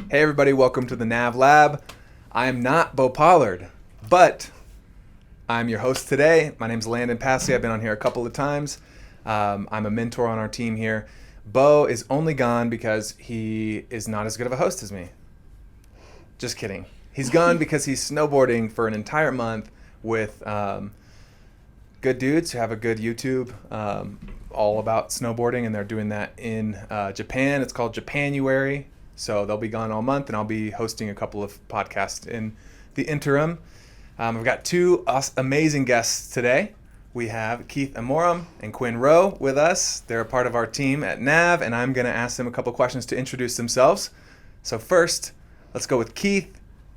Hey everybody, welcome to the NAV Lab. I am not Bo Pollard, but I'm your host today. My name's Landon Passy. I've been on here a couple of times. I'm a mentor on our team here. Bo is only gone because he is not as good of a host as me. Just kidding. He's gone because he's snowboarding for an entire month with good dudes who have a good YouTube all about snowboarding, and they're doing that in Japan. It's called Japanuary. So they'll be gone all month, and I'll be hosting a couple of podcasts in the interim. We've got two amazing guests today. We have Keith Amorim and Quinn Rowe with us. They're a part of our team at NAV, and I'm going to ask them a couple questions to introduce themselves. So first, let's go with Keith.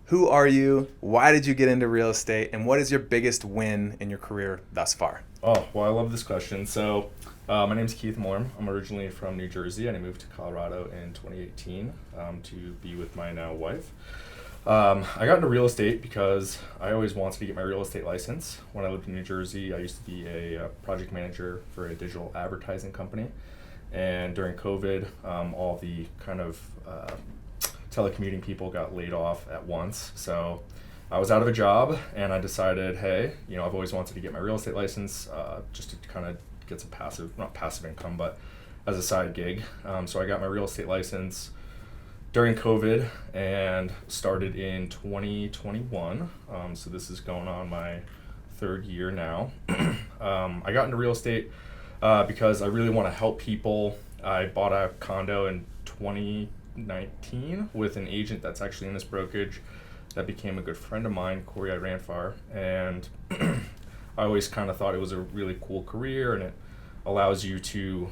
Who are you? Why did you get into real estate? And what is your biggest win in your career thus far? Oh, well, I love this question. So my name's Keith Amorim. I'm originally from New Jersey, and I moved to Colorado in 2018 to be with my now wife. I got into real estate because I always wanted to get my real estate license. When I lived in New Jersey, I used to be a project manager for a digital advertising company. And during COVID, all the kind of telecommuting people got laid off at once. So I was out of a job, and I decided, hey, I've always wanted to get my real estate license just to kind of get some not passive income, but as a side gig. So I got my real estate license during COVID and started in 2021. So this is going on my third year now. I got into real estate because I really want to help people. I bought a condo in 2019 with an agent that's actually in this brokerage that became a good friend of mine, Corey Ranfar, and I always kind of thought it was a really cool career, and it allows you to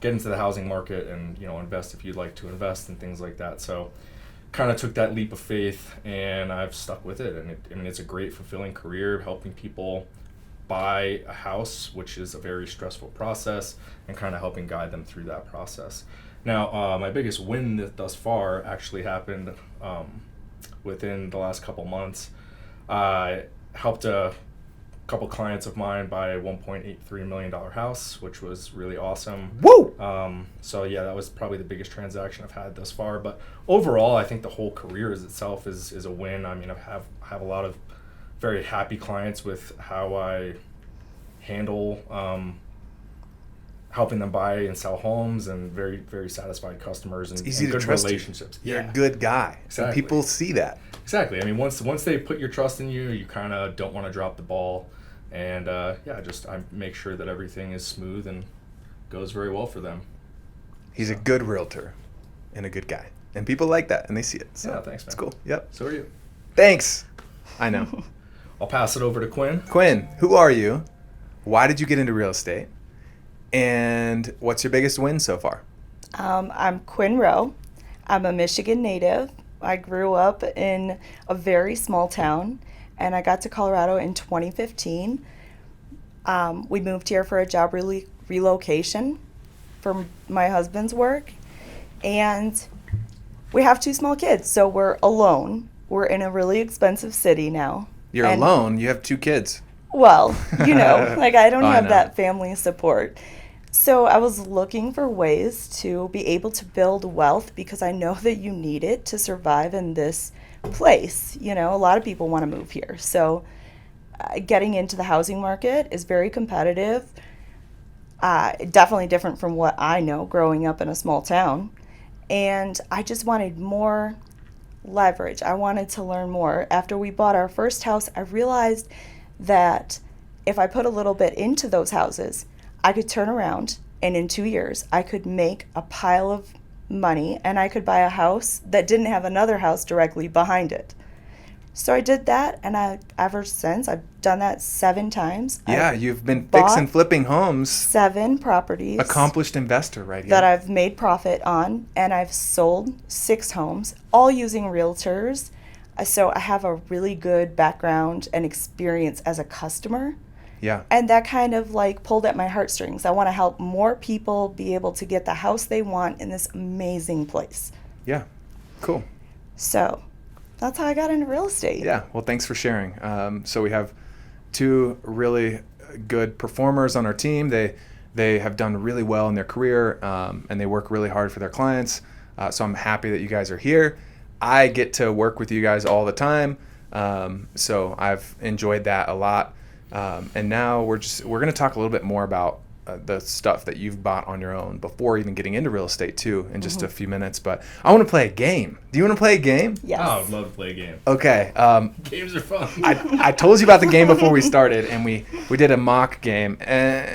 get into the housing market and invest if you'd like to invest and things like that. So kind of took that leap of faith, and I've stuck with it, and it's a great fulfilling career, helping people buy a house, which is a very stressful process, and kind of helping guide them through that process. Now, my biggest win thus far actually happened within the last couple months. I helped a couple clients of mine buy a $1.83 million house, which was really awesome. Woo! So yeah, that was probably the biggest transaction I've had thus far. But overall, I think the whole career itself is a win. I mean, I have a lot of very happy clients with how I handle helping them buy and sell homes, and very, very satisfied customers and good relationships. You're a good guy. Exactly. And people see that. Exactly. I mean, once they put your trust in you, you kind of don't want to drop the ball. And I make sure that everything is smooth and goes very well for them. He's a good realtor and a good guy. And people like that, and they see it. So yeah, thanks, man. It's cool. Yep. So are you. Thanks. I know. I'll pass it over to Quinn. Quinn, who are you? Why did you get into real estate? And what's your biggest win so far? I'm Quinn Rowe. I'm a Michigan native. I grew up in a very small town, and I got to Colorado in 2015. We moved here for a job relocation for my husband's work, and we have two small kids, so we're alone. We're in a really expensive city now. You're alone? You have two kids. Well, I don't have that family support. So I was looking for ways to be able to build wealth, because I know that you need it to survive in this place. A lot of people want to move here. So getting into the housing market is very competitive. Definitely different from what I know growing up in a small town. And I just wanted more leverage. I wanted to learn more. After we bought our first house, I realized that if I put a little bit into those houses, I could turn around, and in 2 years, I could make a pile of money, and I could buy a house that didn't have another house directly behind it. So I did that, and ever since, I've done that 7 times. Yeah, you've been fixing, flipping homes. 7 properties. Accomplished investor right here. That I've made profit on, and I've sold 6 homes, all using realtors. So I have a really good background and experience as a customer. Yeah. And that kind of pulled at my heartstrings. I want to help more people be able to get the house they want in this amazing place. Yeah. Cool. So that's how I got into real estate. Yeah. Well, thanks for sharing. So we have 2 really good performers on our team. They have done really well in their career, and they work really hard for their clients. So I'm happy that you guys are here. I get to work with you guys all the time. So I've enjoyed that a lot. And now we're going to talk a little bit more about the stuff that you've bought on your own before even getting into real estate too in just a few minutes. But I want to play a game. Do you want to play a game? Yes. Oh, I'd love to play a game. Okay. Games are fun. I told you about the game before we started, and we did a mock game. And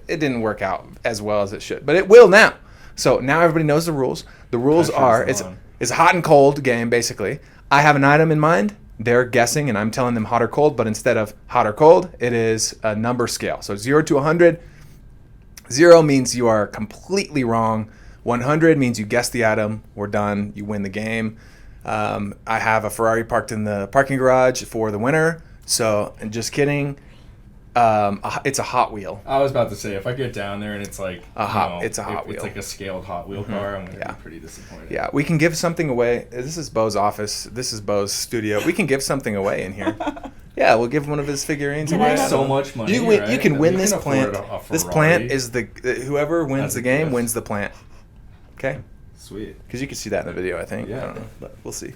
it didn't work out as well as it should, but it will now. So now everybody knows the rules. The rules are it's a hot and cold game, basically. I have an item in mind. They're guessing, and I'm telling them hot or cold, but instead of hot or cold, it is a number scale. So 0 to 100. 0 means you are completely wrong. 100 means you guess the item. We're done. You win the game. I have a Ferrari parked in the parking garage for the winner. So, and just kidding. It's a Hot Wheel. I was about to say, if I get down there and it's like it's a Hot Wheel. It's like a scaled Hot Wheel car, I'm gonna be pretty disappointed. Yeah, we can give something away. This is Bo's office. This is Bo's studio. We can give something away in here. Yeah, we'll give one of his figurines Can away. I have so much money. You win. Right? You can win We this afford plant. a This Ferrari. plant is whoever wins As the a game gift. wins the plant. Okay, Sweet. because you can see that in the video. I think. Yeah. I don't know, but we'll see.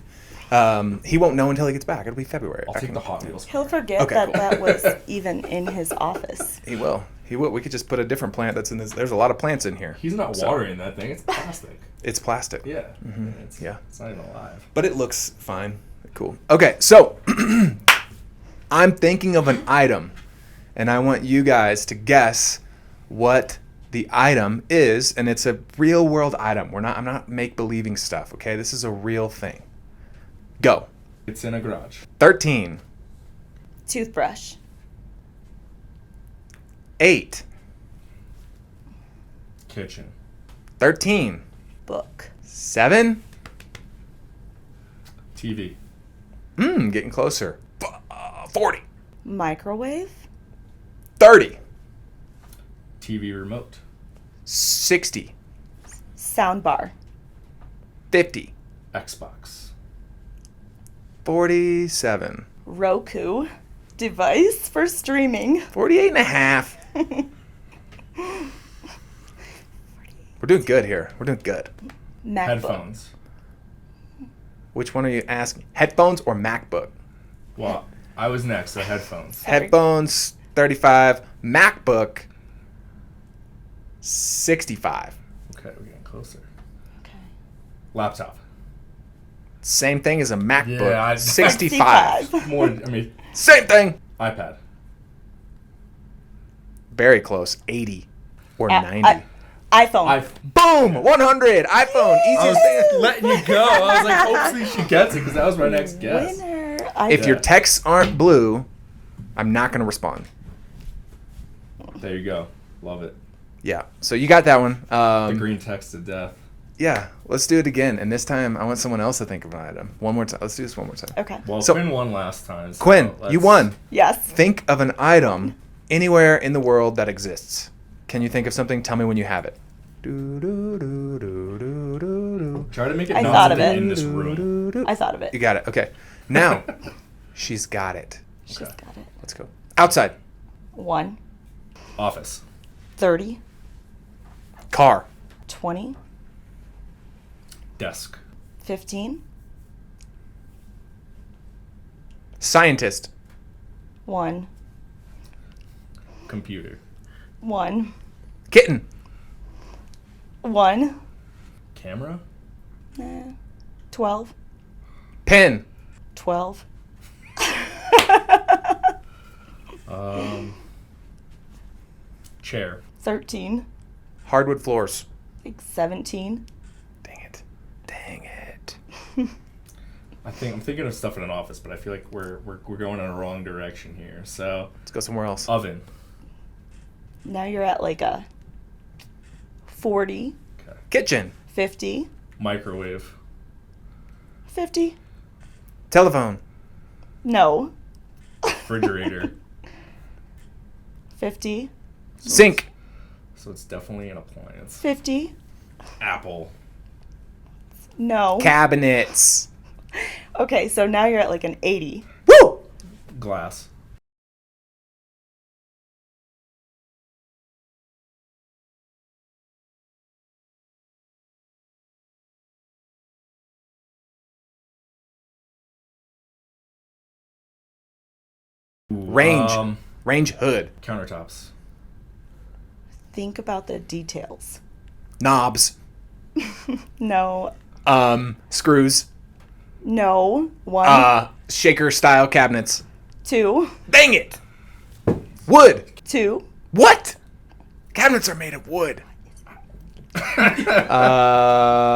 He won't know until he gets back. It'll be February. I'll take the Hot Wheels. He'll forget Okay, that cool. that was even in his office. He will. He will. We could just put a different plant that's in this. There's a lot of plants in here. He's not So, watering that thing. It's plastic. It's plastic. Yeah. Yeah. It's not even alive. But it looks fine. Cool. Okay, so I'm thinking of an item, and I want you guys to guess what the item is, and it's a real world item. I'm not make-believing stuff, okay? This is a real thing. Go. It's in a garage. 13. Toothbrush. 8. Kitchen. 13. Book. 7. TV. Getting closer. 40. Microwave. 30. TV remote. 60. Soundbar. 50. Xbox. 47. Roku. Device for streaming. 48 and a half. We're doing good here. We're doing good. MacBook. Headphones. Which one are you asking? Headphones or MacBook? Well, I was next, so headphones. Sorry. Headphones, 35. MacBook, 65. Okay, we're getting closer. Okay. Laptop. Same thing as a MacBook, Yeah, 65. More, Same thing. iPad. Very close, 80 or A- 90. iPhone. Boom, 100. iPhone, I easiest was thing. letting you go. I was like, hopefully she gets it because that was my next guess. Winner. If your texts aren't blue, I'm not going to respond. There you go. Love it. Yeah, so you got that one. The green text to death. Yeah, let's do it again. And this time, I want someone else to think of an item. One more time. Let's do this one more time. Okay. Well, So- Quinn won last time. So Quinn, you won. Yes. Think of an item anywhere in the world that exists. Can you think of something? Tell me when you have it. Try to make it I not thought of something it. in this room. I thought of it. You got it. Okay. Now, she's got it. She's Okay. got it. Let's go. Outside. 1, Office. 30, Car. 20, Desk. 15, Scientist. 1, Computer. 1, Kitten. 1, Camera. 12, Pen. 12, Chair. 13, Hardwood floors. like 17. Dang it. Dang it. I'm thinking of stuff in an office, but I feel like we're going in a wrong direction here. So Let's go somewhere else. oven. Now you're at like a 40, Okay. Kitchen. 50, Microwave. 50. Telephone. No. Refrigerator. 50, Sink. So it's definitely an appliance. 50. Apple. No. Cabinets. Okay, so now you're at like an 80. Woo! Glass. Range hood. Countertops. Think about the details. Knobs. No. Screws. No. 1. Shaker style cabinets. 2. Dang it. Wood. 2. What? Cabinets are made of wood.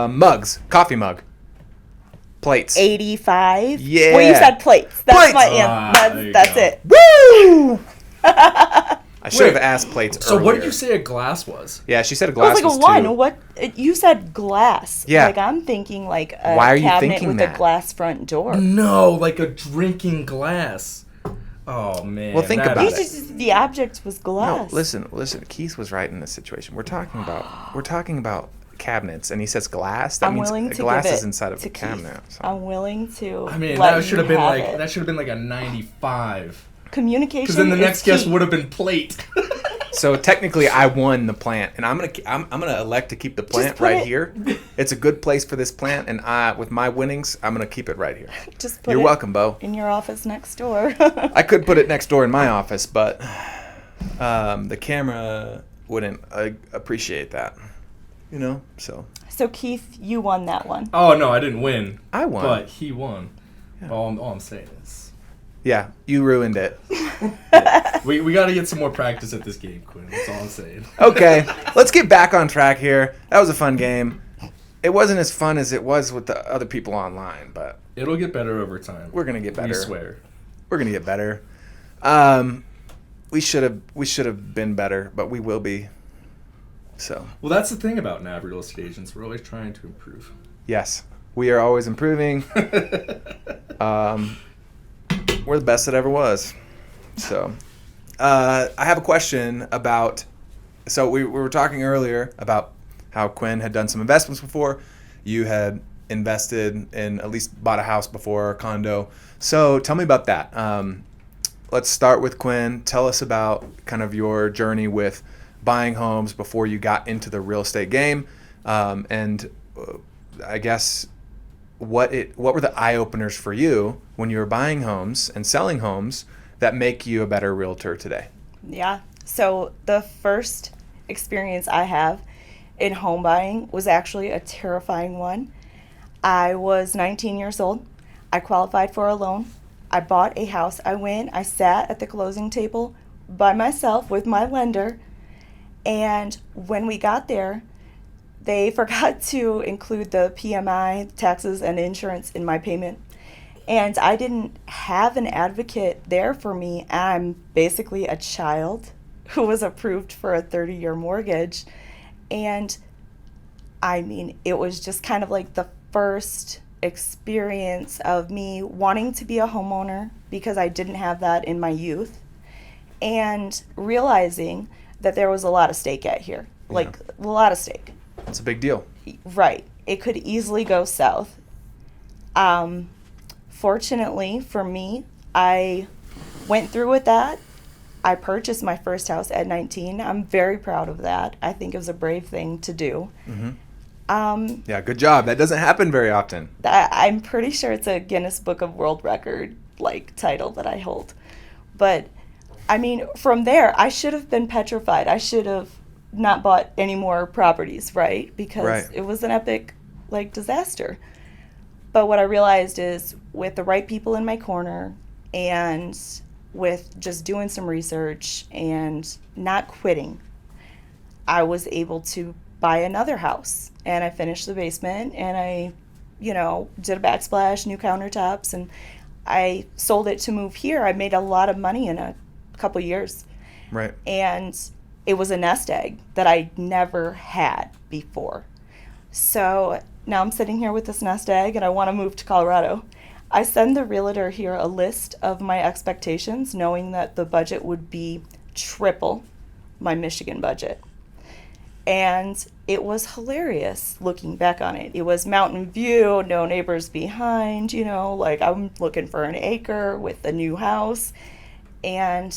Mugs. Coffee mug. Plates. 85. Yeah. Well, you said plates. That's Plates. my answer. That's it. Woo! I should have asked plates So earlier. what did you say a glass was? Yeah, she said a It glass was like was a 1. 2. What? You said glass. Yeah. Like I'm thinking like a Why are you cabinet thinking with that? a glass front door. No, like a drinking glass. Oh man. Well, think that about You it. just, the object was No, glass. listen. Keith was right in this situation. We're talking about cabinets, and he says glass. That I'm means willing to glass give is it inside of to a Keith. cabinet. So. I'm willing to. I mean, let that should have you been have it. like a 95. Communication. Because then the is next guess key. would have been plate. So technically, I won the plant, and I'm gonna elect to keep the plant put right it- here. It's a good place for this plant, and with my winnings, I'm gonna keep it right here. Just put You're it welcome, Bo. in your office next door. I could put it next door in my office, but the camera wouldn't appreciate that. You know, so So Keith, you won that one. Oh no, I didn't win. I won. But he won. All I'm saying is, Yeah, you ruined it. we got to get some more practice at this game, Quinn. That's all I'm saying. Okay, let's get back on track here. That was a fun game. It wasn't as fun as it was with the other people online, but It'll get better over time. we're gonna get better. We swear. We're gonna get better. We should have been better, but we will be. So Well, that's the thing about NAV real estate agents. We're always trying to improve. yes, we are always improving. We're the best it ever was. So I have a question about. So we were talking earlier about how Quinn had done some investments before. You had invested in, at least bought a house before, a condo. So tell me about that. Let's start with Quinn. Tell us about kind of your journey with buying homes before you got into the real estate game, and I guess what were the eye openers for you when you were buying homes and selling homes that make you a better realtor today? Yeah. So the first experience I have in home buying was actually a terrifying one. I was 19 years old. I qualified for a loan. I bought a house. I sat at the closing table by myself with my lender. And when we got there, they forgot to include the PMI, taxes, and insurance in my payment. And I didn't have an advocate there for me. I'm basically a child who was approved for a 30-year mortgage. And I mean, it was just kind of like the first experience of me wanting to be a homeowner because I didn't have that in my youth, and realizing that there was a lot of stake at here, like a lot of stake. It's a big deal. Right. It could easily go south. Fortunately for me, I went through with that. I purchased my first house at 19. I'm very proud of that. I think it was a brave thing to do. Yeah, good job. That doesn't happen very often. I'm pretty sure it's a Guinness Book of World Record like title that I hold. But I mean, from there, I should have been petrified. I should have not bought any more properties, right? Because it was an epic like disaster. But what I realized is with the right people in my corner and with just doing some research and not quitting, I was able to buy another house. And I finished the basement, and I, did a backsplash, new countertops, and I sold it to move here. I made a lot of money in a couple years. Right. And it was a nest egg that I never had before. So now I'm sitting here with this nest egg, and I want to move to Colorado. I send the realtor here a list of my expectations, knowing that the budget would be triple my Michigan budget. And it was hilarious looking back on it. It was mountain view, no neighbors behind, like I'm looking for an acre with a new house. And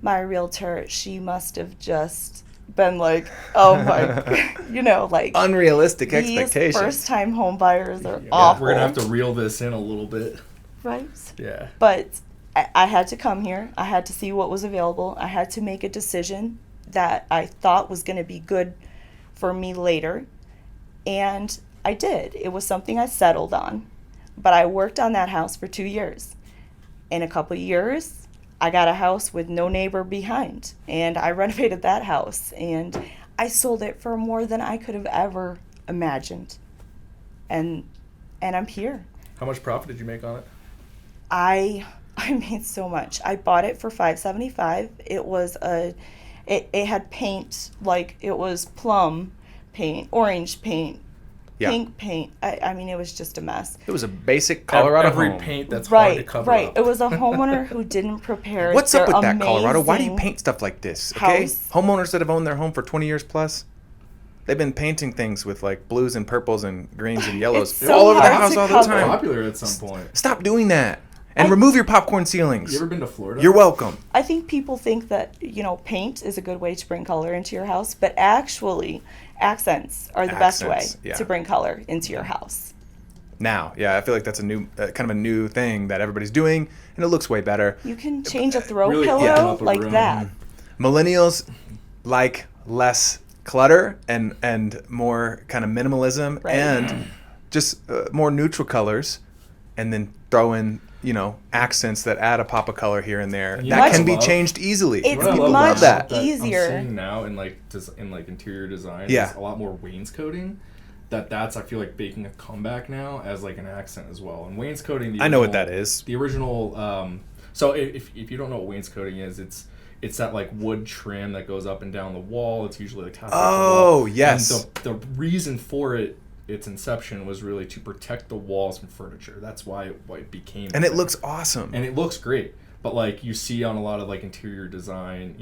my realtor, she must have just been like, oh my, like Unrealistic these expectations. first-time home buyers are Yeah, awful. we're gonna have to reel this in a little bit. Right? Yeah. But I had to come here. I had to see what was available. I had to make a decision that I thought was going to be good for me later. And I did. It was something I settled on. But I worked on that house for 2 years. In a couple of years, I got a house with no neighbor behind. And I renovated that house. And I sold it for more than I could have ever imagined. And I'm here. How much profit did you make on it? I made so much. I bought it for $575. It was it had paint, like it was plum paint, orange paint, pink paint. I mean, it was just a mess. It was a basic Colorado Every home. paint that's hard to cover up. It was a homeowner who didn't prepare. What's up with that, Colorado? Why do you amazing paint stuff like this? Okay, house. homeowners that have owned their home for 20 years plus, they've been painting things with like blues and purples and greens and yellows It's so all over the hard house to all the cover. time. Popular at some point. Stop doing that and remove your popcorn ceilings. You ever been to Florida? You're welcome. I think people think that, paint is a good way to bring color into your house, but actually accents are the best way to bring color into your house. Now, yeah, I feel like that's a new kind of a new thing that everybody's doing, and it looks way better. You can change a throw really pillow open up a like room. that. Millennials like less clutter and more kind of minimalism Right. and just more neutral colors, and then throw in accents that add a pop of color here and there. And That know can be what I love? changed easily. It's What I love much about that. easier. I'm seeing now in like interior design, Yeah. is a lot more wainscoting. That's I feel like making a comeback now as like an accent as well. And wainscoting, I know what that is. The original. So if you don't know what wainscoting is, it's that like wood trim that goes up and down the wall. It's usually like half the wall. Yes. And the reason for its inception was really to protect the walls from furniture. That's why it became. And it looks awesome. And it looks great. But like you see on a lot of like interior design,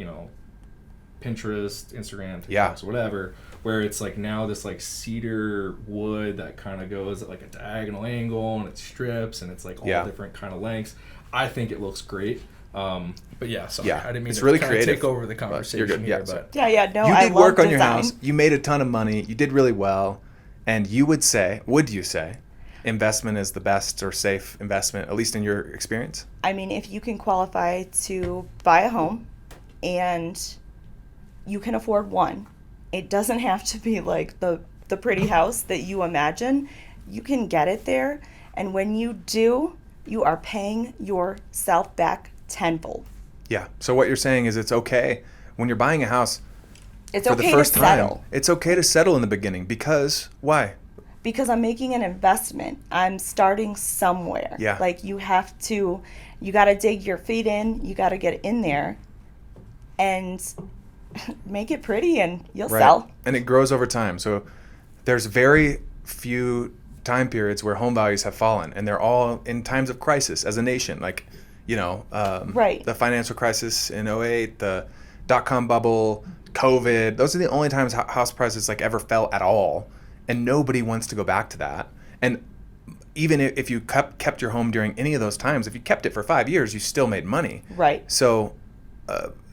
Pinterest, Instagram, TikToks, whatever, where it's like now this like cedar wood that kind of goes at like a diagonal angle and it strips and it's like all different kind of lengths. I think it looks great. But yeah, sorry, I didn't mean it's to really kinda creative. take over the conversation You're good. here. Yeah, But No, you I did love work on your design. house. You made a ton of money. You did really well. And would you say, investment is the best or safe investment, at least in your experience? I mean, if you can qualify to buy a home and you can afford one, it doesn't have to be like the pretty house that you imagine. You can get it there. And when you do, you are paying yourself back tenfold. Yeah. So what you're saying is it's okay when you're buying a house It's for okay the first to time. settle. It's okay to settle in the beginning because why? Because I'm making an investment. I'm starting somewhere. Yeah. Like you got to dig your feet in. You got to get in there and make it pretty and you'll sell. And it grows over time. So there's very few time periods where home values have fallen, and they're all in times of crisis as a nation. Like, the financial crisis in 2008, the dot-com bubble, COVID. Those are the only times house prices like ever fell at all, and nobody wants to go back to that. And even if you kept your home during any of those times, if you kept it for 5 years, you still made money. Right. So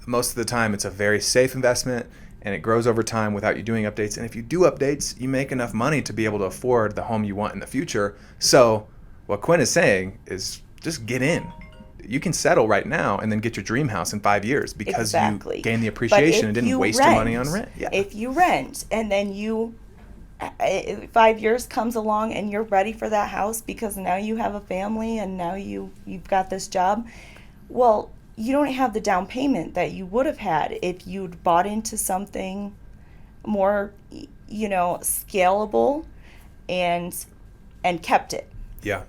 most of the time, it's a very safe investment, and it grows over time without you doing updates. And if you do updates, you make enough money to be able to afford the home you want in the future. So what Quinn is saying is just get in. You can settle right now and then get your dream house in 5 years because you gained the appreciation and didn't waste your money on rent. Yeah. If you rent and then 5 years comes along and you're ready for that house because now you have a family and now you've got this job, well, you don't have the down payment that you would have had if you'd bought into something more, scalable and kept it. Yeah.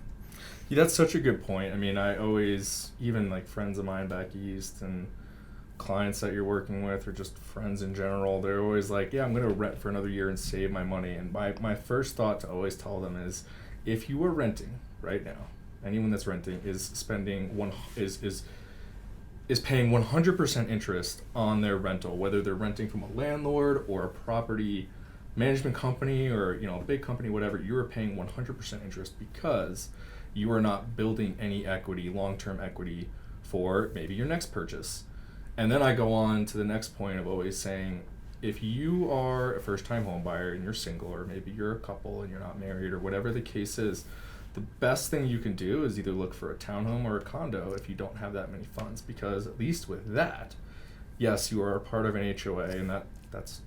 Yeah, that's such a good point. I mean, I always, even like friends of mine back east and clients that you're working with or just friends in general, they're always like, yeah, I'm going to rent for another year and save my money. And my first thought to always tell them is, if you are renting right now, anyone that's renting is spending is paying 100% interest on their rental, whether they're renting from a landlord or a property management company or a big company, whatever. You are paying 100% interest because you are not building any equity, long-term equity for maybe your next purchase. And then I go on to the next point of always saying, if you are a first-time home buyer and you're single, or maybe you're a couple and you're not married, or whatever the case is, the best thing you can do is either look for a townhome or a condo if you don't have that many funds, because at least with that, yes, you are a part of an HOA, and that's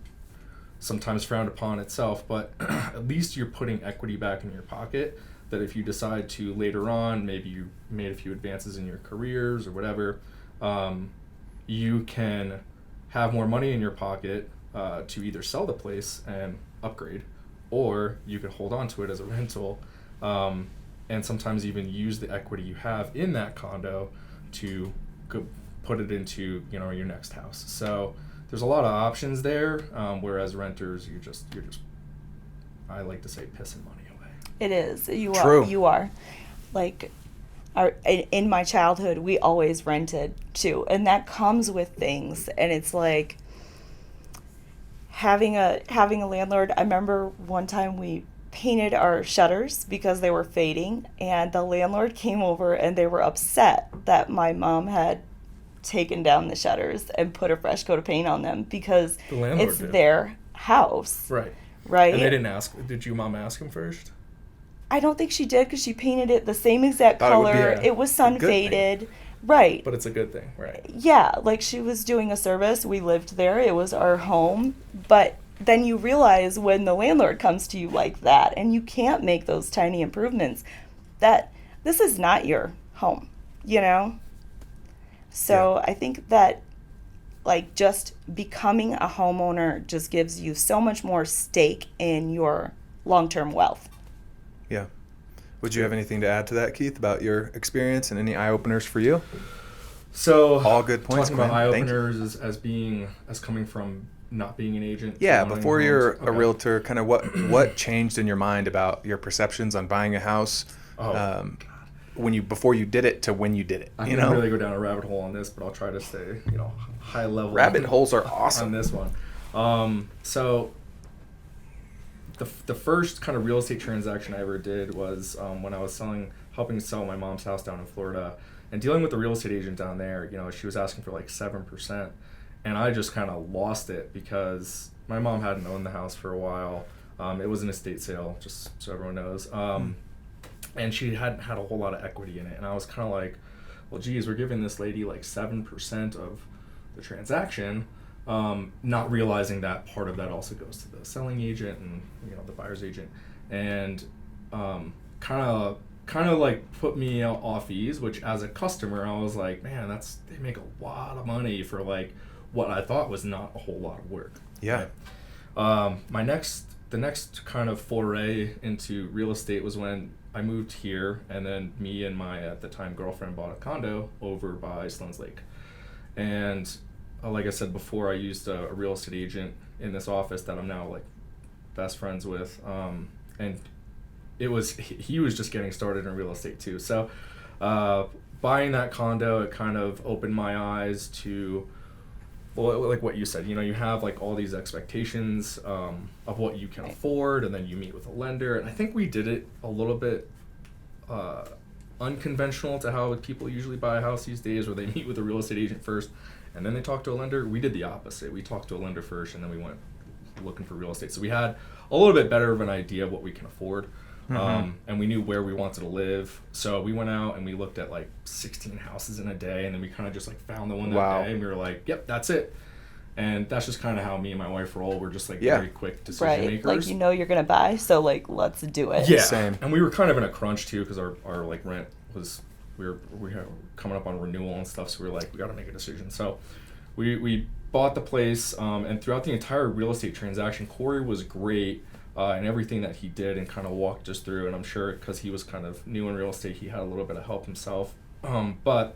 sometimes frowned upon itself, but at least you're putting equity back in your pocket, that if you decide to later on, maybe you made a few advances in your careers or whatever, you can have more money in your pocket to either sell the place and upgrade, or you could hold on to it as a rental, and sometimes even use the equity you have in that condo to put it into your next house. So there's a lot of options there, whereas renters, you're just I like to say pissing money away. It is. True. You are. Like, in my childhood, we always rented too, and that comes with things. And it's like having a landlord. I remember one time we painted our shutters because they were fading, and the landlord came over and they were upset that my mom had taken down the shutters and put a fresh coat of paint on them because it's their house. Right. Right. And they didn't ask. Did your mom ask him first? I don't think she did, because she painted it the same exact color. It was sun faded. Right. But it's a good thing, right? Yeah, like she was doing a service. We lived there. It was our home. But then you realize when the landlord comes to you like that and you can't make those tiny improvements, that this is not your home, So I think that like just becoming a homeowner just gives you so much more stake in your long-term wealth. Yeah. Would you have anything to add to that, Keith, about your experience and any eye-openers for you? So all good points. Talking about eye-openers as coming from not being an agent. Yeah, before you're a realtor, kind of what changed in your mind about your perceptions on buying a house before you did it to when you did it? I can really go down a rabbit hole on this, but I'll try to stay high level. Rabbit holes are awesome on this one. So the first kind of real estate transaction I ever did was when I was helping sell my mom's house down in Florida, and dealing with the real estate agent down there. She was asking for like 7%, and I just kind of lost it because my mom hadn't owned the house for a while. It was an estate sale, just so everyone knows, and she hadn't had a whole lot of equity in it, and I was kind of like, well, geez, we're giving this lady like 7% of the transaction. Not realizing that part of that also goes to the selling agent and the buyer's agent, and kind of like put me off ease. Which as a customer, I was like, man, they make a lot of money for like what I thought was not a whole lot of work. Yeah. Right? The next kind of foray into real estate was when I moved here, and then me and my at the time girlfriend bought a condo over by Sloan's Lake, and like I said before, I used a real estate agent in this office that I'm now like best friends with, and he was just getting started in real estate too. So buying that condo, it kind of opened my eyes to, well, like what you said, you have like all these expectations of what you can afford, and then you meet with a lender, and I think we did it a little bit unconventional to how people usually buy a house these days, where they meet with a real estate agent first and then they talk to a lender. We did the opposite. We talked to a lender first, and then we went looking for real estate. So we had a little bit better of an idea of what we can afford, and we knew where we wanted to live. So we went out and we looked at like 16 houses in a day, and then we kind of just like found the one that day, and we were like, yep, that's it. And that's just kind of how me and my wife roll. We're just like very quick decision makers. Like you're gonna buy, so like let's do it. Yeah, same. And we were kind of in a crunch too, because our like rent was we were coming up on renewal and stuff, so we were like, we got to make a decision. So we bought the place, and throughout the entire real estate transaction, Corey was great in everything that he did and kind of walked us through. And I'm sure because he was kind of new in real estate, he had a little bit of help himself. But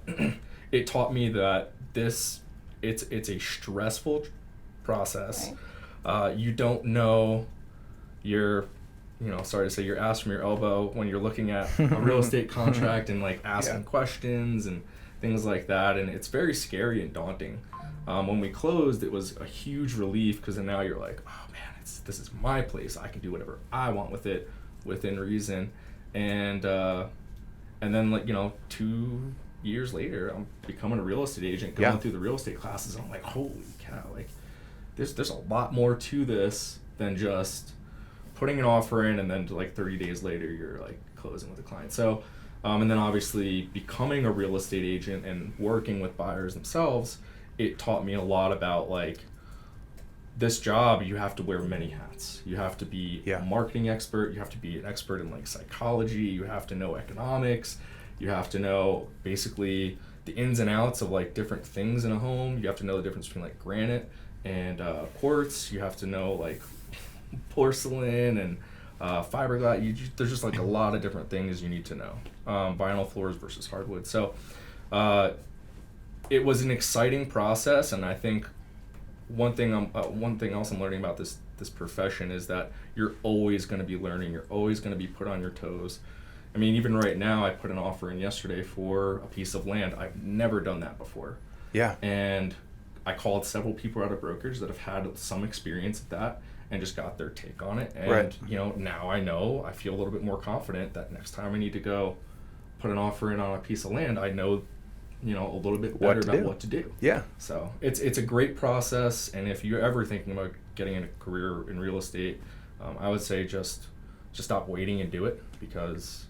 it taught me that it's a stressful process. Right. You don't know your ass from your elbow when you're looking at a real estate contract and like asking questions and things like that, and it's very scary and daunting. When we closed, it was a huge relief, because then now you're like, oh man, this is my place. I can do whatever I want with it within reason. And then like 2 years later, I'm becoming a real estate agent, going through the real estate classes, and I'm like, holy cow, like there's a lot more to this than just putting an offer in, and then like 30 days later, you're like closing with a client. So, and then obviously becoming a real estate agent and working with buyers themselves, it taught me a lot about like this job. You have to wear many hats. You have to be a marketing expert. You have to be an expert in like psychology. You have to know economics. You have to know basically the ins and outs of like different things in a home. You have to know the difference between like granite and quartz. You have to know like porcelain and fiberglass. There's just like a lot of different things you need to know. Vinyl floors versus hardwood. So it was an exciting process, and I think one thing else I'm learning about this profession is that you're always going to be learning. You're always going to be put on your toes. I mean, even right now, I put an offer in yesterday for a piece of land. I've never done that before. Yeah. And I called several people out of brokerage that have had some experience at that and just got their take on it. And, now I feel a little bit more confident that next time I need to go put an offer in on a piece of land, I know, a little bit better about what to do. Yeah. So it's a great process. And if you're ever thinking about getting a career in real estate, I would say just stop waiting and do it, because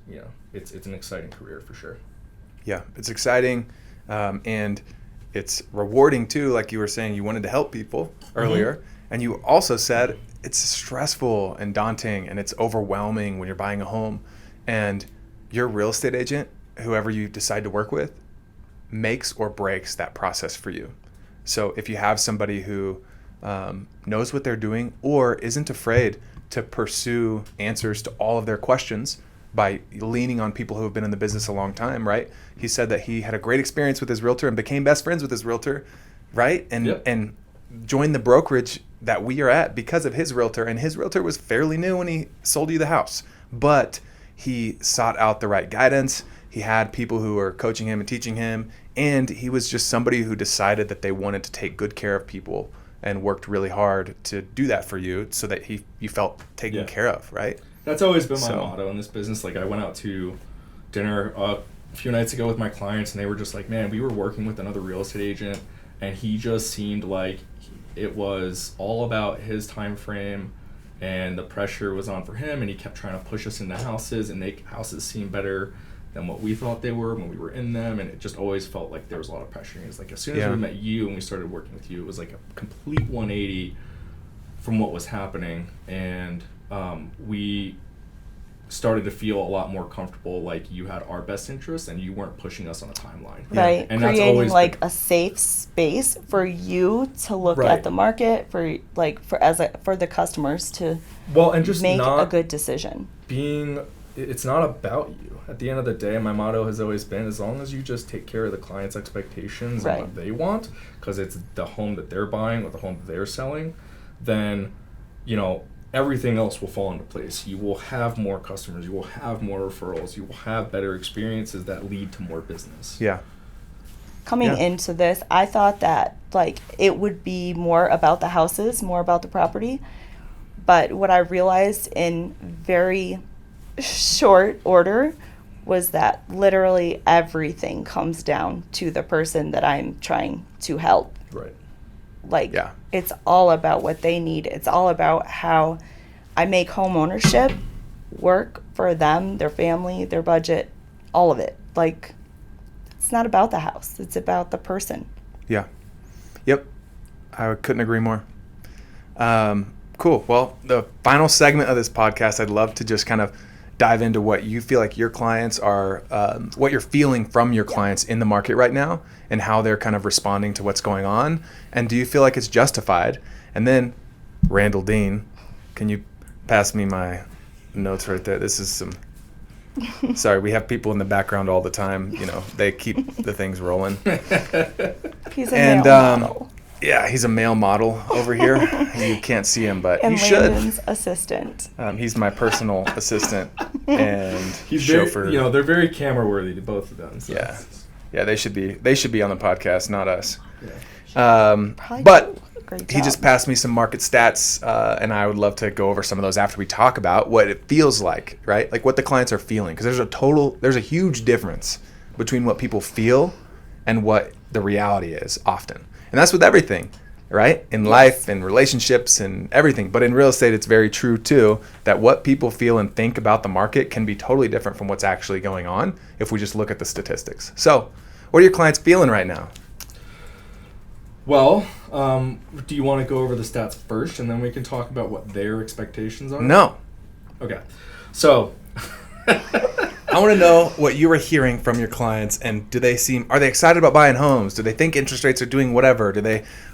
it's an exciting career for sure. Yeah, it's exciting, and it's rewarding too. Like you were saying, you wanted to help people earlier, and you also said it's stressful and daunting, and it's overwhelming when you're buying a home. And your real estate agent, whoever you decide to work with, makes or breaks that process for you. So if you have somebody who knows what they're doing or isn't afraid to pursue answers to all of their questions by leaning on people who have been in the business a long time, right? He said that he had a great experience with his realtor and became best friends with his realtor, right? And joined the brokerage that we are at because of his realtor. And his realtor was fairly new when he sold you the house, but he sought out the right guidance. He had people who were coaching him and teaching him, and he was just somebody who decided that they wanted to take good care of people and worked really hard to do that for you, so that you felt taken care of, right? That's always been my motto in this business. Like, I went out to dinner a few nights ago with my clients, and they were just like, man, we were working with another real estate agent, and he just seemed like it was all about his time frame, and the pressure was on for him, and he kept trying to push us into houses and make houses seem better than what we thought they were when we were in them, and it just always felt like there was a lot of pressure. And it's like, as soon as we met you and we started working with you, it was like a complete 180 from what was happening, and we started to feel a lot more comfortable, like you had our best interests and you weren't pushing us on a timeline. Right, and creating that's always like a safe space for you to look at the market, for the customers to make a good decision. It's not about you. At the end of the day, my motto has always been, as long as you just take care of the client's expectations and what they want, because it's the home that they're buying or the home that they're selling, then, everything else will fall into place. You will have more customers. You will have more referrals. You will have better experiences that lead to more business. Yeah. Coming into this, I thought that, it would be more about the houses, more about the property. But what I realized in very short order was that literally everything comes down to the person that I'm trying to help. Right. It's all about what they need. It's all about how I make home ownership work for them, their family, their budget, all of it. It's not about the house. It's about the person. Yeah. Yep. I couldn't agree more. Cool. Well, the final segment of this podcast, I'd love to just kind of dive into what you feel like your clients are, what you're feeling from your clients in the market right now, and how they're kind of responding to what's going on. And do you feel like it's justified? And then, Randall Dean, can you pass me my notes right there? This is some... Sorry, we have people in the background all the time. They keep the things rolling. He's a male model. Yeah, he's a male model over here. You can't see him, but you should. And Landon's assistant. He's my personal assistant and he's chauffeur. They're very camera worthy to both of them. So. Yeah, they should be on the podcast, not us. Yeah. But he just passed me some market stats, and I would love to go over some of those after we talk about what it feels like, right? Like what the clients are feeling, because there's a huge difference between what people feel and what the reality is often. And that's with everything. right? In life and relationships and everything. But in real estate, it's very true too, that what people feel and think about the market can be totally different from what's actually going on if we just look at the statistics. So what are your clients feeling right now? Well, do you want to go over the stats first, and then we can talk about what their expectations are? No. Okay. So I want to know what you were hearing from your clients, and are they excited about buying homes? Do they think interest rates are doing whatever?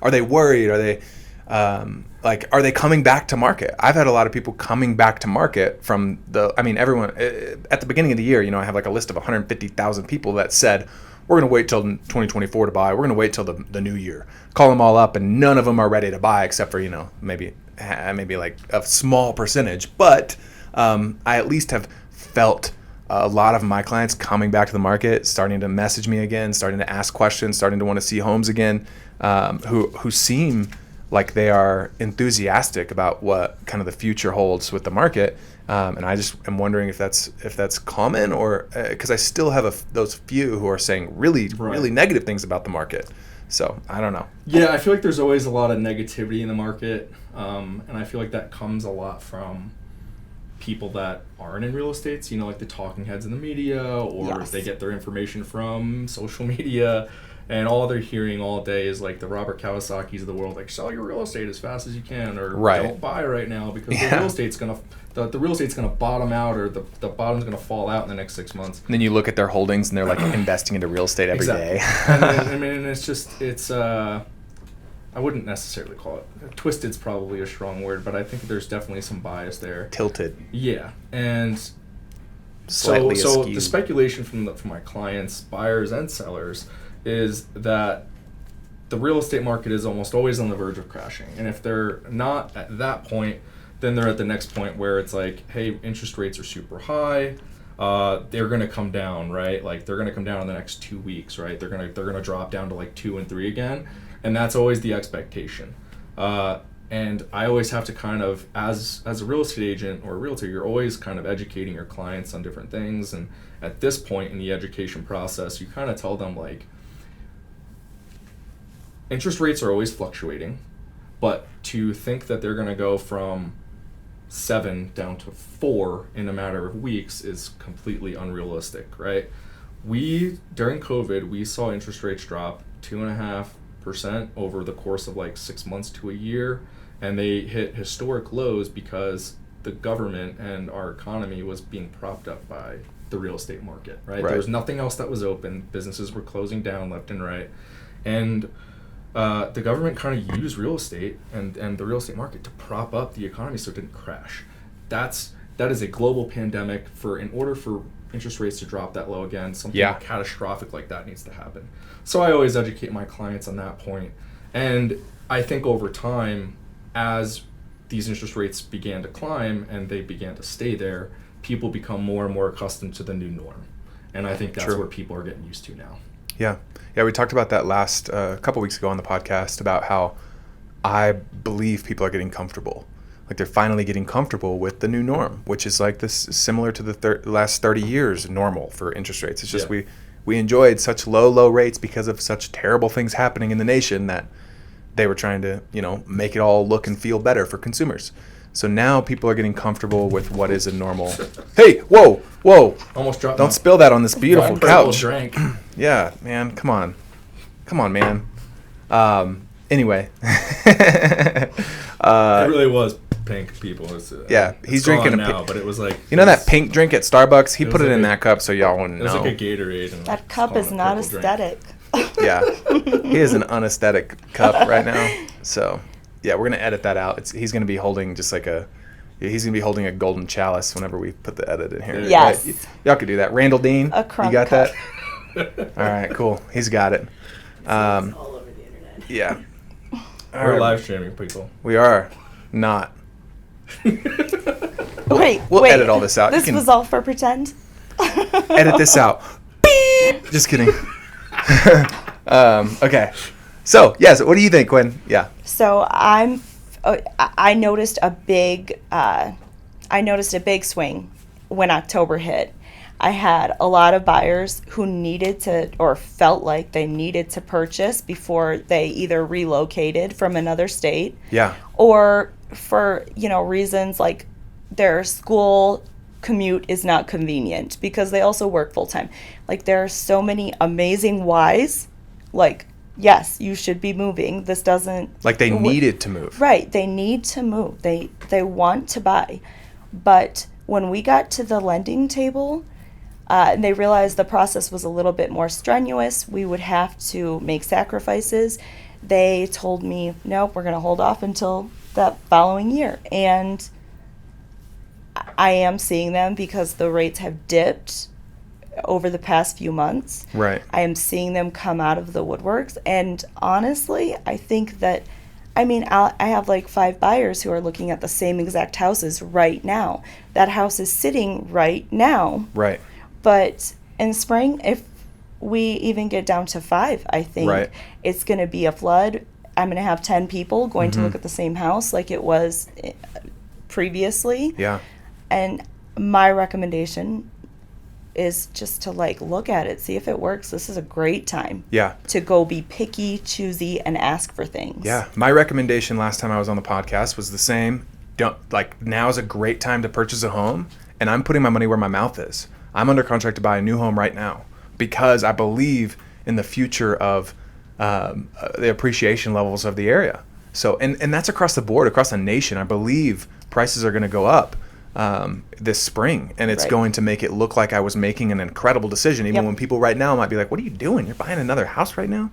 Are they worried? Are they are they coming back to market? I've had a lot of people coming back to market from everyone at the beginning of the year. I have like a list of 150,000 people that said, we're going to wait till 2024 to buy. We're going to wait till the new year. Call them all up, and none of them are ready to buy except for, maybe like a small percentage. But I at least have felt a lot of my clients coming back to the market, starting to message me again, starting to ask questions, starting to want to see homes again, who seem like they are enthusiastic about what kind of the future holds with the market. And I just am wondering if that's common, or because I still have those few who are saying really negative things about the market. So I don't know. Yeah, I feel like there's always a lot of negativity in the market, and I feel like that comes a lot from people that aren't in real estate. So, like the talking heads in the media, or they get their information from social media, and all they're hearing all day is like the Robert Kawasaki's of the world, like sell your real estate as fast as you can, or don't buy right now because the real estate's gonna bottom out, or the bottom's gonna fall out in the next 6 months. And then you look at their holdings and they're like investing into real estate every day. And it's I wouldn't necessarily call it twisted's probably a strong word, but I think there's definitely some bias there. Tilted. Yeah, and slightly so askew. the speculation from my clients, buyers and sellers, is that the real estate market is almost always on the verge of crashing. And if they're not at that point, then they're at the next point where it's like, hey, interest rates are super high. They're going to come down, right? Like they're going to come down in the next 2 weeks, right? They're going to drop down to like 2 and 3 again. And that's always the expectation. And I always have to kind of, as a real estate agent or a realtor, you're always kind of educating your clients on different things. And at this point in the education process, you kind of tell them like, interest rates are always fluctuating, but to think that they're going to go from 7 down to 4 in a matter of weeks is completely unrealistic, right? During COVID, we saw interest rates drop 2.5% over the course of like 6 months to a year, and they hit historic lows because the government and our economy was being propped up by the real estate market, right? There was nothing else that was open. Businesses were closing down left and right, and the government kind of used real estate and the real estate market to prop up the economy so it didn't crash. That is a global pandemic. In order for interest rates to drop that low again, something catastrophic like that needs to happen. So I always educate my clients on that point. And I think over time, as these interest rates began to climb and they began to stay there, people become more and more accustomed to the new norm. And I think that's where people are getting used to now. Yeah, we talked about that last couple weeks ago on the podcast about how I believe people are getting comfortable. Like they're finally getting comfortable with the new norm, which is like this similar to the last 30 years normal for interest rates. It's just we enjoyed such low rates because of such terrible things happening in the nation that they were trying to, make it all look and feel better for consumers. So now people are getting comfortable with what is a normal. Hey, whoa! Almost dropped. Don't spill that on this beautiful couch. Drink. Yeah, man, come on, man. Anyway, it really was pink, people. He's drinking now, but it was like that pink drink at Starbucks. He put it in that cup so y'all wouldn't know. It was like a Gatorade. And that cup is not aesthetic. Yeah, he is an unaesthetic cup right now. So. Yeah, we're gonna edit that out. He's gonna be holding a golden chalice whenever we put the edit in here. Yes, right? Y'all could do that. Randall Dean, a crumb you got cup. that? All right, cool. He's got it. It's all over the internet. Yeah. We're live streaming, people. We are not. We'll edit all this out. This was all for pretend. Edit this out. Beep. Just kidding. Okay. So, what do you think, Quinn? Yeah. So I noticed a big swing when October hit. I had a lot of buyers who needed to or felt like they needed to purchase before they either relocated from another state. Yeah. Or for, reasons like their school commute is not convenient because they also work full time. Like, there are so many amazing whys. Like, yes, you should be moving. This doesn't... Like, they needed to move. Right. They need to move. They want to buy. But when we got to the lending table, and they realized the process was a little bit more strenuous, we would have to make sacrifices, they told me, nope, we're going to hold off until that following year. And I am seeing them because the rates have dipped over the past few months. Right. I am seeing them come out of the woodworks. And honestly, I think that, I have like 5 buyers who are looking at the same exact houses right now. That house is sitting right now. Right. But in spring, if we even get down to 5, I think it's going to be a flood. I'm going to have 10 people going to look at the same house like it was previously. Yeah. And my recommendation is just to look at it, see if it works. This is a great time to go be picky, choosy, and ask for things. Yeah. My recommendation last time I was on the podcast was the same. Now is a great time to purchase a home, and I'm putting my money where my mouth is. I'm under contract to buy a new home right now because I believe in the future of the appreciation levels of the area. So, and that's across the board, across the nation. I believe prices are going to go up this spring, and it's going to make it look like I was making an incredible decision, even when people right now might be like, what are you doing? You're buying another house right now?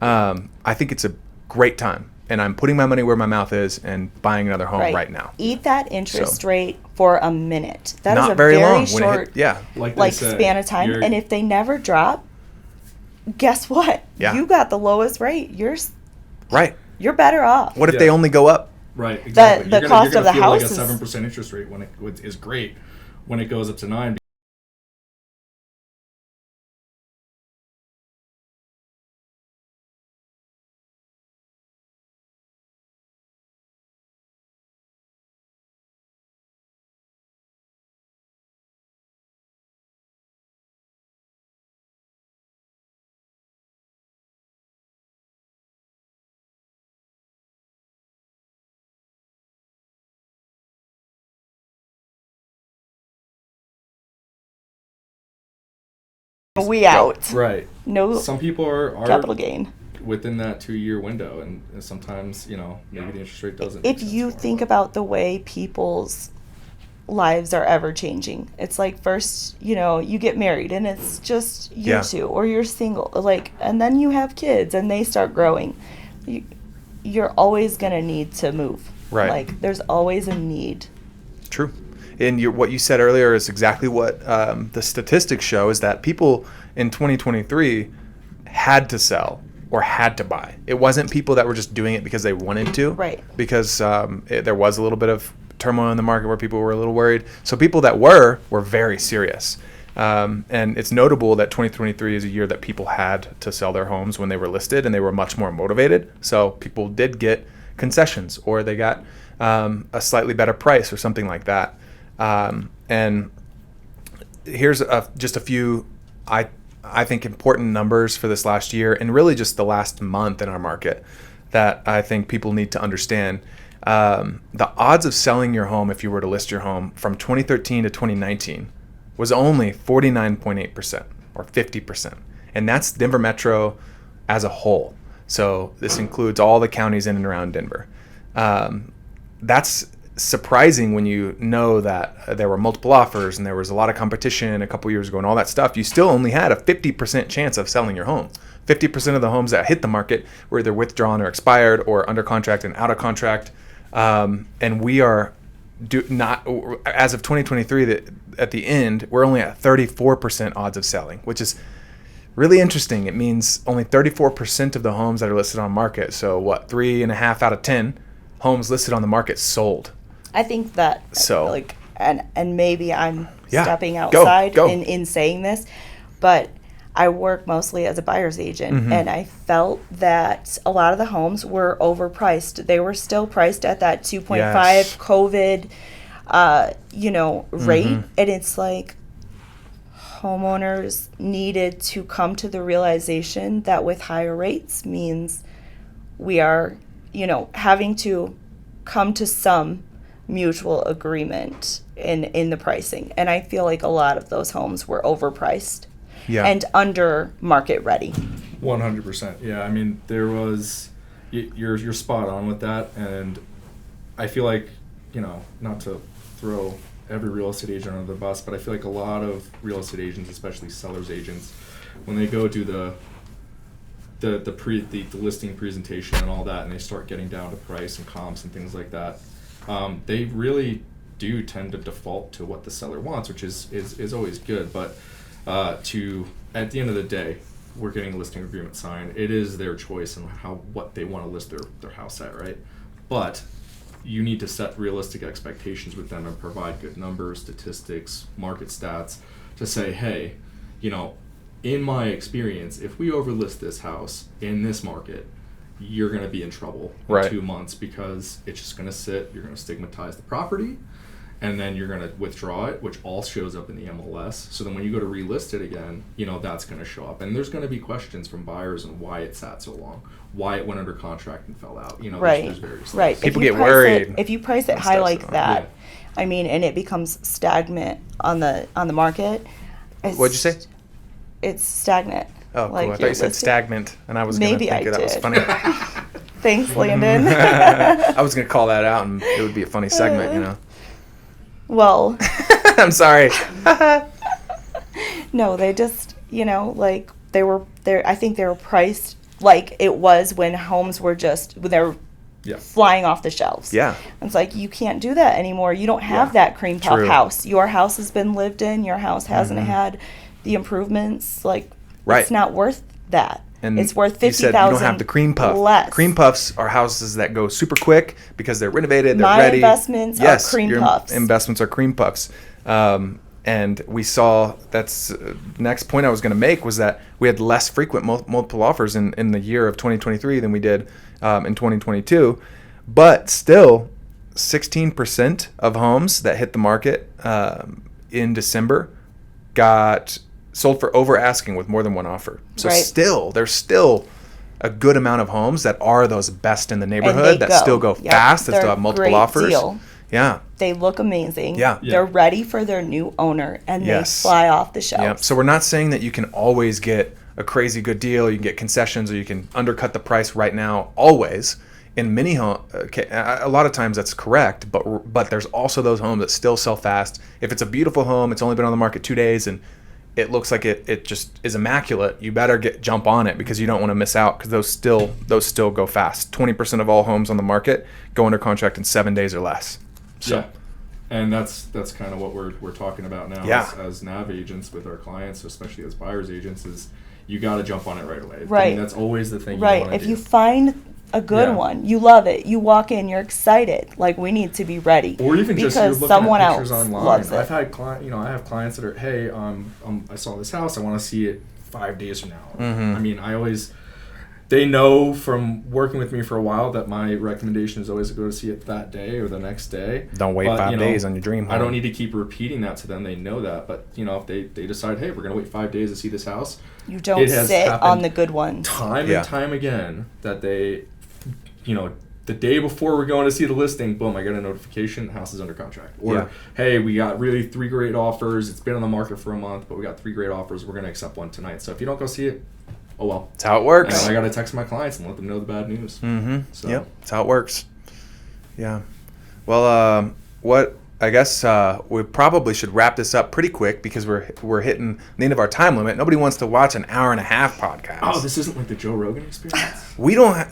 I think it's a great time, and I'm putting my money where my mouth is and buying another home right now. Eat that interest rate for a minute. That Not is a very long short span of time. And if they never drop, guess what? Yeah. You got the lowest rate. You're better off. What if they only go up? Right, exactly. The cost of the house is like a 7% interest rate when it is great. When it goes up to 9%. We out. Right. No. Some people are capital gain within that 2-year window, and sometimes maybe the interest rate doesn't. If you think about the way people's lives are ever changing, it's like first you get married and it's just you two, or you're single, and then you have kids and they start growing. You're always gonna need to move. Right. There's always a need. True. And what you said earlier is exactly what the statistics show, is that people in 2023 had to sell or had to buy. It wasn't people that were just doing it because they wanted to. Right. Because there was a little bit of turmoil in the market where people were a little worried. So people that were very serious. And it's notable that 2023 is a year that people had to sell their homes when they were listed, and they were much more motivated. So people did get concessions, or they got a slightly better price or something like that. And here's just a few, I think, important numbers for this last year, and really just the last month in our market, that I think people need to understand. The odds of selling your home, if you were to list your home, from 2013 to 2019 was only 49.8% or 50%. And that's Denver Metro as a whole. So this includes all the counties in and around Denver. That's surprising when you know that there were multiple offers and there was a lot of competition a couple years ago and all that stuff. You still only had a 50% chance of selling your home. 50% of the homes that hit the market were either withdrawn or expired or under contract and out of contract. And we are not, as of 2023, at the end, we're only at 34% odds of selling, which is really interesting. It means only 34% of the homes that are listed on market. So 3.5 out of 10 homes listed on the market sold. I think that and maybe I'm stepping outside in saying this, but I work mostly as a buyer's agent, and I felt that a lot of the homes were overpriced. They were still priced at that 2.5 COVID, rate, and it's like, homeowners needed to come to the realization that with higher rates means we are, having to come to some mutual agreement in the pricing. And I feel like a lot of those homes were overpriced and under market ready. 100%. Yeah, I mean, there was, you're spot on with that. And I feel like, not to throw every real estate agent under the bus, but I feel like a lot of real estate agents, especially sellers agents, when they go do the listing presentation and all that, and they start getting down to price and comps and things like that, they really do tend to default to what the seller wants, which is always good. But at the end of the day, we're getting a listing agreement signed. It is their choice and what they want to list their house at, right? But you need to set realistic expectations with them and provide good numbers, statistics, market stats to say, hey, in my experience, if we overlist this house in this market, you're going to be in trouble in 2 months because it's just going to sit, you're going to stigmatize the property, and then you're going to withdraw it, which all shows up in the MLS. So then when you go to relist it again, that's going to show up. And there's going to be questions from buyers on why it sat so long, why it went under contract and fell out. There's various things. Right. People get worried. If you price it high like that, and it becomes stagnant on the market. What'd you say? It's stagnant. Oh, cool. I thought you said stagnant, and I was going to think that was funny. Thanks, Landon. I was going to call that out, and it would be a funny segment, Well. I'm sorry. No, they just, I think they were priced like it was when homes were they're flying off the shelves. Yeah. It's like, you can't do that anymore. You don't have that cream puff house. Your house has been lived in. Your house hasn't had the improvements. It's not worth that. And it's worth $50,000. You don't have the cream puff. Less. Cream puffs are houses that go super quick because they're renovated, they're My ready. investments are cream puffs. Investments are cream puffs. And we saw, that's next point I was going to make was that we had less frequent multiple offers in the year of 2023 than we did in 2022. But still, 16% of homes that hit the market in December got sold for over asking with more than one offer. So there's still a good amount of homes that are those best in the neighborhood that still go fast, that still have multiple offers. Deal. Yeah. They look amazing. Yeah. They're ready for their new owner, and they fly off the shelves. Yeah. So we're not saying that you can always get a crazy good deal, you can get concessions, or you can undercut the price right now, always. In many homes, a lot of times that's correct, but there's also those homes that still sell fast. If it's a beautiful home, it's only been on the market 2 days, and it looks like it just is immaculate, you better jump on it because you don't want to miss out, because those still go fast. 20% of all homes on the market go under contract in 7 days or less. So. Yeah, and that's kind of what we're talking about now as NAV agents with our clients, especially as buyers agents, is you got to jump on it right away. Right. I mean, that's always the thing. Right. If you find a good one, you love it, you walk in, you're excited. Like, we need to be ready. Or even just you're looking someone at pictures else online. loves it. I've had I have clients that are, hey, I saw this house, I want to see it 5 days from now. Mm-hmm. I mean, they know from working with me for a while that my recommendation is always to go to see it that day or the next day. Don't wait 5 days on your dream home. I don't need to keep repeating that to them. They know that. But, if they decide, hey, we're going to wait 5 days to see this house. You don't sit on the good ones. Time and time again that they, the day before we're going to see the listing, boom, I get a notification, the house is under contract. Or, hey, we got really 3 great offers. It's been on the market for a month, but we got 3 great offers. We're going to accept one tonight. So if you don't go see it, oh well. That's how it works. And I got to text my clients and let them know the bad news. Mm-hmm. So. Yep, that's how it works. Yeah. Well, I guess we probably should wrap this up pretty quick because we're hitting the end of our time limit. Nobody wants to watch an hour-and-a-half podcast. Oh, this isn't like the Joe Rogan experience? We don't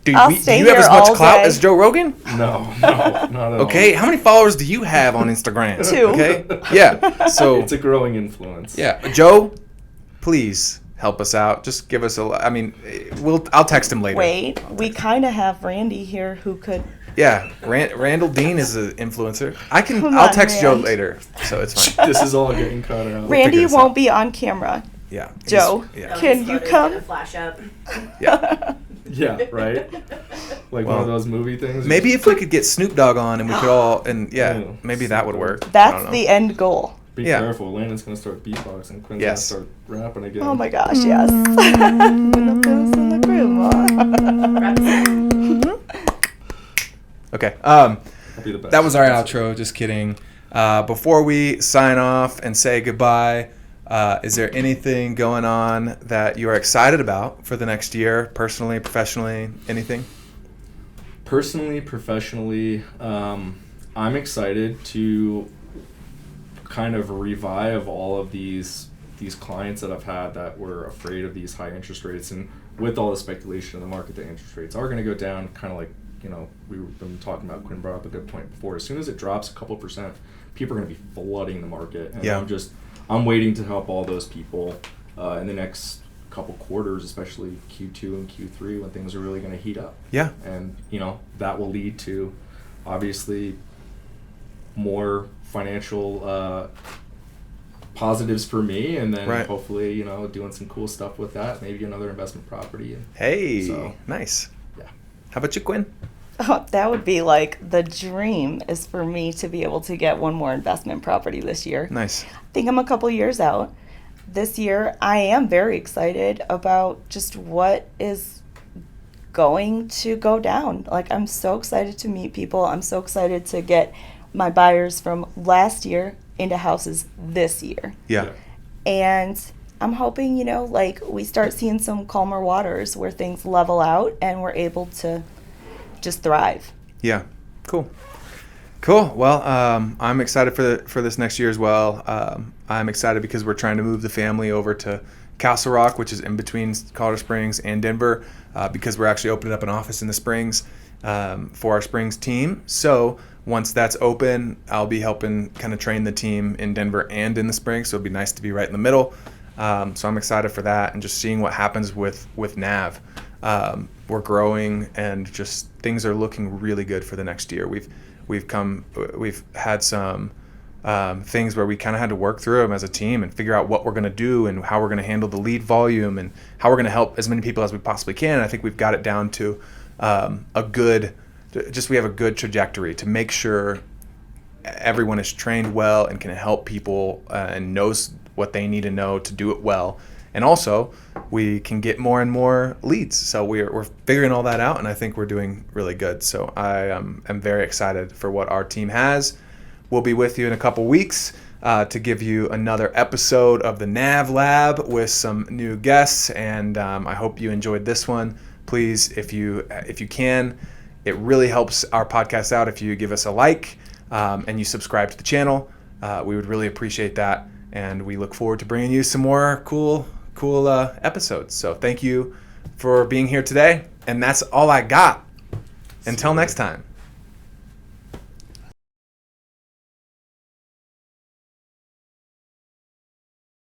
do you have as much clout as Joe Rogan? No, not at all. Okay, how many followers do you have on Instagram? 2. Okay, yeah. So it's a growing influence. Yeah, Joe, please help us out. Just give us I'll text him later. Wait, we kind of have Randy here who could. Yeah, Randall Dean is an influencer. I'll text Joe later, so it's fine. This is all getting cut out. Randy won't be on camera. Yeah. Joe, can you come? Flash up. Yeah. Yeah, right? Like one of those movie things? Maybe if we could get Snoop Dogg on and we could all, maybe that would work. That's the end goal. Be Yeah. careful. Landon's going to start beatboxing. Quinn's Yes. going to start rapping again. Oh my gosh, yes. When the pills in the grandma. Okay. I'll be the best. That was our outro. Just kidding. Before we sign off and say goodbye, is there anything going on that you are excited about for the next year, personally, professionally, anything? Personally, professionally, I'm excited to kind of revive all of these clients that I've had that were afraid of these high interest rates, and with all the speculation in the market that interest rates are going to go down, kind of like, you know, we've been talking about. Quinn brought up a good point before. As soon as it drops a couple percent, people are going to be flooding the market, and Yeah. I'm waiting to help all those people in the next couple quarters, especially Q2 and Q3, when things are really going to heat up. Yeah. And, you know, that will lead to obviously more financial positives for me, and then Right. hopefully, you know, doing some cool stuff with that, maybe another investment property. And Hey, So- nice. Yeah. How about you, Quinn? Oh, that would be like the dream is for me to be able to get one more investment property this year. Nice. I think I'm a couple years out. This year, I am very excited about just what is going to go down. Like, I'm so excited to meet people. I'm so excited to get my buyers from last year into houses this year. Yeah. And I'm hoping, you know, like we start seeing some calmer waters where things level out and we're able to just thrive. Yeah. Cool. Cool. Well, I'm excited for this next year as well. I'm excited because we're trying to move the family over to Castle Rock, which is in between Colorado Springs and Denver, because we're actually opening up an office in the Springs for our Springs team. So once that's open, I'll be helping kind of train the team in Denver and in the Springs. So it'll be nice to be right in the middle. So I'm excited for that, and just seeing what happens with NAV. We're growing, and just things are looking really good for the next year. We've had some things where we kind of had to work through them as a team and figure out what we're going to do and how we're going to handle the lead volume and how we're going to help as many people as we possibly can. And I think we've got it down to we have a good trajectory to make sure everyone is trained well and can help people and knows what they need to know to do it well. And also, we can get more and more leads. So we're figuring all that out, and I think we're doing really good. So I am very excited for what our team has. We'll be with you in a couple weeks to give you another episode of the NAV Lab with some new guests, and I hope you enjoyed this one. Please, if you can, it really helps our podcast out if you give us a like and you subscribe to the channel. We would really appreciate that, and we look forward to bringing you some more cool episodes. So thank you for being here today, and that's all I got. Until next time.